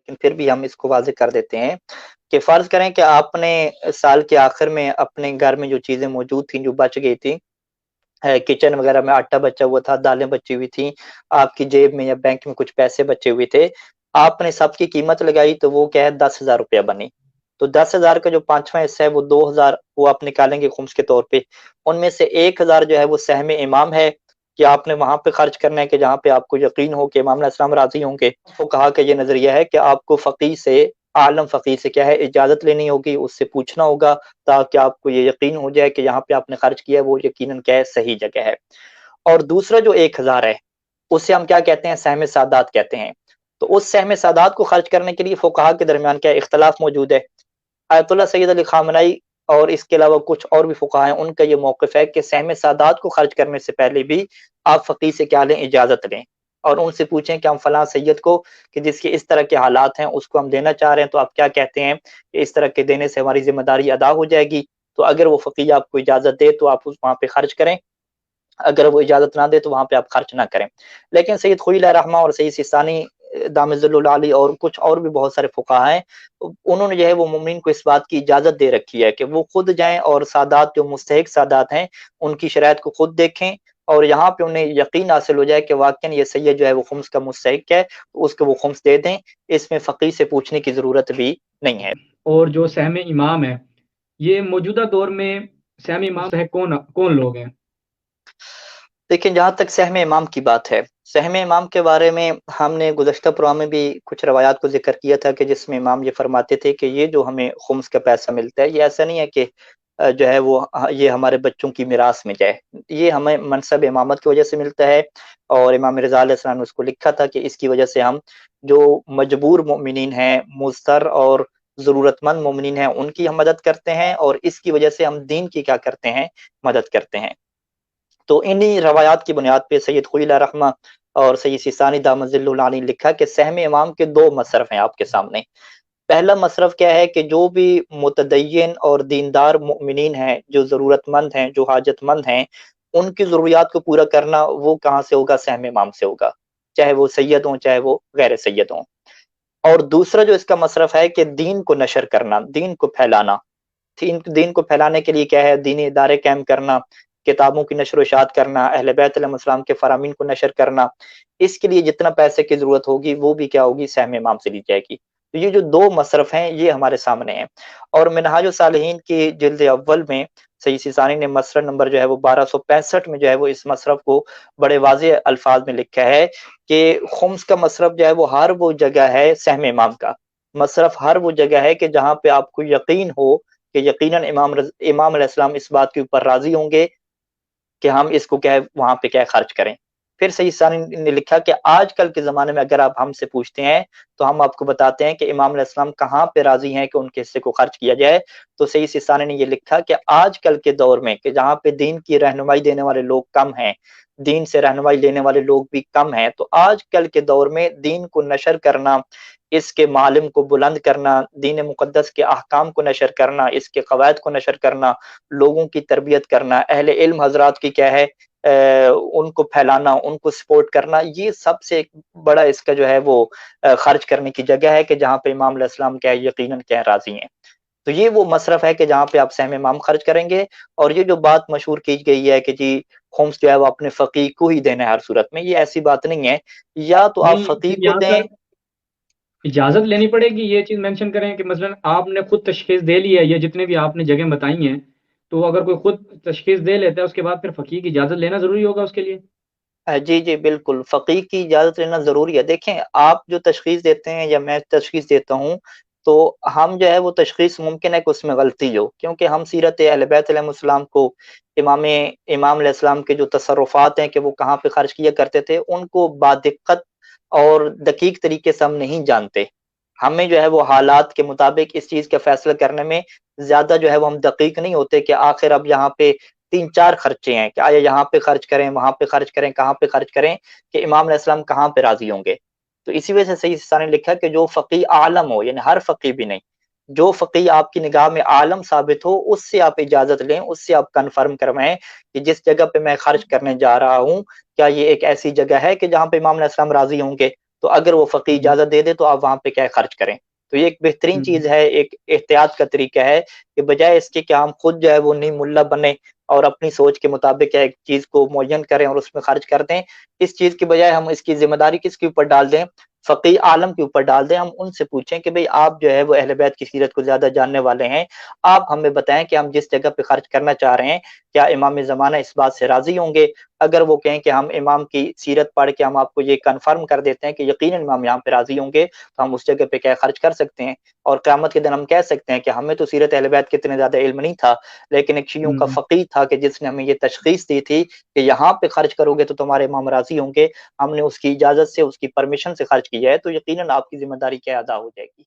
لیکن پھر بھی ہم اس کو واضح کر دیتے ہیں کہ فرض کریں کہ آپ نے سال کے آخر میں اپنے گھر میں جو چیزیں موجود تھیں جو بچ گئی تھیں، کچن وغیرہ میں آٹا بچا ہوا تھا، دالیں بچی ہوئی تھیں، آپ کی جیب میں یا بینک میں کچھ پیسے بچے ہوئے تھے، آپ نے سب کی قیمت لگائی تو وہ کیا ہے 10,000 روپیہ بنی. تو 10,000 کا جو پانچواں حصہ ہے وہ 2,000 وہ آپ نکالیں گے خمس کے طور پہ. ان میں سے 1,000 جو ہے وہ سہم امام ہے کہ آپ نے وہاں پہ خرچ کرنا ہے کہ جہاں پہ آپ کو یقین ہو کہ امام علیہ السلام راضی ہوں گے. وہ کہا کہ یہ نظریہ ہے کہ آپ کو فقیہ سے، عالم فقیہ سے کیا ہے اجازت لینی ہوگی، اس سے پوچھنا ہوگا تاکہ آپ کو یہ یقین ہو جائے کہ یہاں پہ آپ نے خرچ کیا ہے وہ یقیناً کیا ہے صحیح جگہ ہے. اور دوسرا جو 1,000 ہے اسے ہم کیا کہتے ہیں، سہم سادات کہتے ہیں. تو اس سہم سادات کو خرچ کرنے کے لیے فقہا کے درمیان کیا اختلاف موجود ہے. آیت اللہ سید علی خامنئی اور اس کے علاوہ کچھ اور بھی فقہا ہیں، ان کا یہ موقف ہے کہ سہم سادات کو خرچ کرنے سے پہلے بھی آپ فقیہ سے کیا لیں، اجازت لیں اور ان سے پوچھیں کہ ہم فلاں سید کو کہ جس کے اس طرح کے حالات ہیں اس کو ہم دینا چاہ رہے ہیں، تو آپ کیا کہتے ہیں کہ اس طرح کے دینے سے ہماری ذمہ داری ادا ہو جائے گی. تو اگر وہ فقیہ آپ کو اجازت دے تو آپ وہاں پہ خرچ کریں، اگر وہ اجازت نہ دے تو وہاں پہ آپ خرچ نہ کریں. لیکن سید خوئی علیہ رحمہ اور سید سیستانی دامت ظل العالی اور کچھ اور بھی بہت سارے فقہا ہیں، انہوں نے جو ہے وہ مومنین کو اس بات کی اجازت دے رکھی ہے کہ وہ خود جائیں اور سادات جو مستحق سادات ہیں ان کی شرائط کو خود دیکھیں، اور یہاں پہ انہیں یقین حاصل ہو جائے کہ واقعا یہ سید جو ہے وہ خمس کا مستحق ہے تو اس کو وہ خمس دے دیں. اس میں فقیہ سے پوچھنے کی ضرورت بھی نہیں ہے. اور جو سہم امام ہے، یہ موجودہ دور میں سہم امام ہے کون کون لوگ ہیں؟ لیکن جہاں تک سہم امام کی بات ہے، سہم امام کے بارے میں ہم نے گزشتہ پروگرام میں بھی کچھ روایات کو ذکر کیا تھا کہ جس میں امام یہ فرماتے تھے کہ یہ جو ہمیں خمس کا پیسہ ملتا ہے یہ ایسا نہیں ہے کہ جو ہے وہ یہ ہمارے بچوں کی میراث میں جائے، یہ ہمیں منصب امامت کی وجہ سے ملتا ہے. اور امام رضا علیہ السلام نے اس کو لکھا تھا کہ اس کی وجہ سے ہم جو مجبور مومنین ہیں، مضطر اور ضرورت مند مومنین ہیں ان کی ہم مدد کرتے ہیں، اور اس کی وجہ سے ہم دین کی کیا کرتے ہیں، مدد کرتے ہیں. تو انہی روایات کی بنیاد پہ سید خوئی علیہ رحمہ اور سید سیستانی دامت ظل العالی نے لکھا کہ سہم امام کے دو مصرف ہیں آپ کے سامنے. پہلا مصرف کیا ہے کہ جو بھی متدین اور دیندار مؤمنین ہیں، جو ضرورت مند ہیں، جو حاجت مند ہیں، ان کی ضروریات کو پورا کرنا وہ کہاں سے ہوگا، سہم امام سے ہوگا، چاہے وہ سید ہوں چاہے وہ غیر سید ہوں. اور دوسرا جو اس کا مصرف ہے کہ دین کو نشر کرنا، دین کو پھیلانا. دین کو پھیلانے کے لیے کیا ہے، دینی ادارے قائم کرنا، کتابوں کی نشر و اشاعت کرنا، اہل بیت علیہ السلام کے فرامین کو نشر کرنا. اس کے لیے جتنا پیسے کی ضرورت ہوگی وہ بھی کیا ہوگی، سہم امام سے لی جائے گی. تو یہ جو دو مصرف ہیں یہ ہمارے سامنے ہیں. اور منہاج الصالحین کی جلد اول میں سید سیستانی نے مصرف نمبر جو ہے وہ 1265 میں جو ہے وہ اس مصرف کو بڑے واضح الفاظ میں لکھا ہے کہ خمس کا مصرف جو ہے وہ ہر وہ جگہ ہے، سہم امام کا مصرف ہر وہ جگہ ہے کہ جہاں پہ آپ کو یقین ہو کہ یقیناً امام علیہ السلام اس بات کے اوپر راضی ہوں گے کہ ہم اس کو کیا ہے وہاں پہ کیا خرچ کریں. پھر سید ثانی نے لکھا کہ آج کل کے زمانے میں اگر آپ ہم سے پوچھتے ہیں تو ہم آپ کو بتاتے ہیں کہ امام علیہ السلام کہاں پہ راضی ہیں کہ ان کے حصے کو خرچ کیا جائے. تو سید سیستانی نے یہ لکھا کہ آج کل کے دور میں کہ جہاں پہ دین کی رہنمائی دینے والے لوگ کم ہیں، دین سے رہنمائی لینے والے لوگ بھی کم ہیں، تو آج کل کے دور میں دین کو نشر کرنا، اس کے معالم کو بلند کرنا، دین مقدس کے احکام کو نشر کرنا، اس کے قواعد کو نشر کرنا، لوگوں کی تربیت کرنا، اہل علم حضرات کی کیا ہے ان کو پھیلانا، ان کو سپورٹ کرنا، یہ سب سے ایک بڑا اس کا جو ہے وہ خرچ کرنے کی جگہ ہے کہ جہاں پہ امام علیہ السلام کیا ہے یقیناً کیا راضی ہیں. تو یہ وہ مصرف ہے کہ جہاں پہ آپ سہم امام خرچ کریں گے. اور یہ جو بات مشہور کی گئی ہے کہ جی خمس جو ہے وہ اپنے فقیہ کو ہی دینا ہے ہر صورت میں، یہ ایسی بات نہیں ہے. یا تو آپ نہیں، فقیہ پھر کو یہاں دیں. پر اجازت لینی پڑے گی، یہ چیز مینشن کریں کہ مثلا آپ نے خود تشخیص دے لی ہے، یہ جتنے بھی آپ نے جگہ بتائی ہیں، تو اگر کوئی خود تشخیص دے لیتا ہے اس کے بعد پھر فقیہ کی اجازت لینا ضروری ہوگا اس کے لیے. جی جی بالکل، فقیہ کی اجازت لینا ضروری ہے. دیکھیں آپ جو تشخیص دیتے ہیں یا میں تشخیص دیتا ہوں تو ہم جو ہے وہ تشخیص ممکن ہے کہ اس میں غلطی ہو، کیونکہ ہم سیرت اہل بیت علیہ السلام کو، امام علیہ السلام کے جو تصرفات ہیں کہ وہ کہاں پہ خرچ کیا کرتے تھے ان کو بادقت اور دقیق طریقے سے ہم نہیں جانتے. ہمیں جو ہے وہ حالات کے مطابق اس چیز کا فیصلہ کرنے میں زیادہ جو ہے وہ ہم دقیق نہیں ہوتے کہ آخر اب یہاں پہ 3 4 خرچے ہیں کہ آیا یہاں پہ خرچ کریں، وہاں پہ خرچ کریں، کہاں پہ خرچ کریں کہ امام علیہ السلام کہاں پہ راضی ہوں گے. تو اسی وجہ سے سید سیستانی نے لکھا کہ جو فقیہ عالم ہو، یعنی ہر فقیہ بھی نہیں، جو فقیہ آپ کی نگاہ میں عالم ثابت ہو اس سے آپ اجازت لیں، اس سے آپ کنفرم کروائیں کہ جس جگہ پہ میں خرچ کرنے جا رہا ہوں کیا یہ ایک ایسی جگہ ہے کہ جہاں پہ امام علیہ السلام راضی ہوں گے. تو اگر وہ فقی ہوں، اجازت دے دے تو آپ وہاں پہ کیا خرچ کریں. تو یہ ایک بہترین ہوں، چیز ہے، ایک احتیاط کا طریقہ ہے کہ بجائے اس کے کہ ہم خود جو ہے وہ نئی ملا بنے اور اپنی سوچ کے مطابق ایک چیز کو معین کریں اور اس میں خرچ کر دیں، اس چیز کی بجائے ہم اس کی ذمہ داری کس کے اوپر ڈال دیں؟ فقی عالم کے اوپر ڈال دیں. ہم ان سے پوچھیں کہ بھئی آپ جو ہے وہ اہل بیت کی سیرت کو زیادہ جاننے والے ہیں، آپ ہمیں بتائیں کہ ہم جس جگہ پہ خرچ کرنا چاہ رہے ہیں کیا امام زمانہ اس بات سے راضی ہوں گے؟ اگر وہ کہیں کہ ہم امام کی سیرت پڑھ کے ہم آپ کو یہ کنفرم کر دیتے ہیں کہ یقیناً امام یہاں پہ راضی ہوں گے، تو ہم اس جگہ پہ کیا خرچ کر سکتے ہیں. اور قیامت کے دن ہم کہہ سکتے ہیں کہ ہمیں تو سیرت اہل بیت کے اتنے زیادہ علم نہیں تھا، لیکن ایک شیعوں کا ہوں، فقیہ تھا کہ جس نے ہمیں یہ تشخیص دی تھی کہ یہاں پہ خرچ کرو گے تو تمہارے امام راضی ہوں گے، ہم نے اس کی اجازت سے، اس کی پرمیشن سے خرچ کیا ہے، تو یقیناً آپ کی ذمہ داری کیا ادا ہو جائے گی.